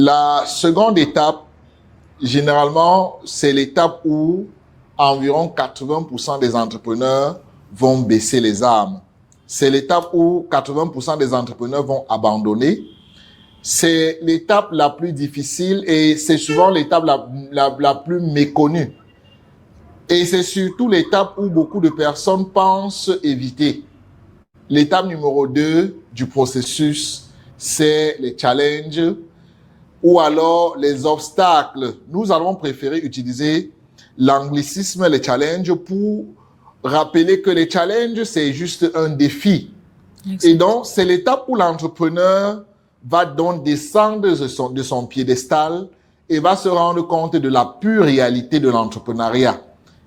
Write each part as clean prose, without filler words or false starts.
La seconde étape, généralement, c'est l'étape où environ 80% des entrepreneurs vont baisser les armes. C'est l'étape où 80% des entrepreneurs vont abandonner. C'est l'étape la plus difficile et c'est souvent l'étape la plus méconnue. Et c'est surtout l'étape où beaucoup de personnes pensent éviter. L'étape numéro 2 du processus, c'est les challenges ou alors les obstacles. Nous allons préférer utiliser l'anglicisme, les challenges, pour rappeler que les challenges, c'est juste un défi. Exactement. Et donc, c'est l'étape où l'entrepreneur va donc descendre de son piédestal et va se rendre compte de la pure réalité de l'entrepreneuriat.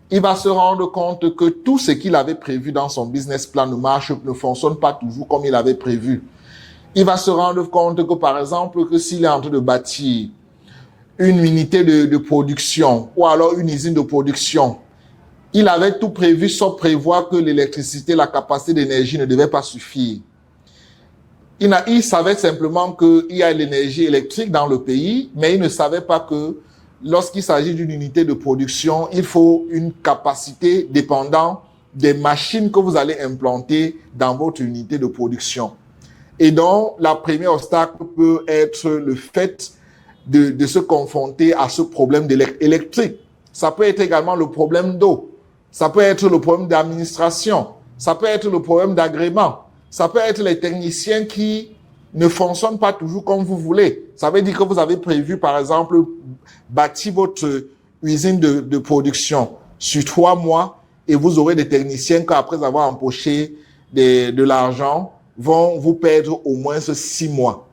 Il va se rendre compte que tout ce qu'il avait prévu dans son business plan ne fonctionne pas toujours comme il avait prévu. Il va se rendre compte que, par exemple, que s'il est en train de bâtir une unité de production ou alors une usine de production, il avait tout prévu sauf prévoir que l'électricité, la capacité d'énergie ne devait pas suffire. Il savait simplement qu'il y a l'énergie électrique dans le pays, mais il ne savait pas que lorsqu'il s'agit d'une unité de production, il faut une capacité dépendant des machines que vous allez implanter dans votre unité de production. Et donc, la première obstacle peut être le fait de se confronter à ce problème électrique. Ça peut être également le problème d'eau. Ça peut être le problème d'administration. Ça peut être le problème d'agrément. Ça peut être les techniciens qui ne fonctionnent pas toujours comme vous voulez. Ça veut dire que vous avez prévu, par exemple, bâtir votre usine de production sur 3 mois et vous aurez des techniciens qui, après avoir empoché de l'argent, vont vous perdre au moins 6 mois.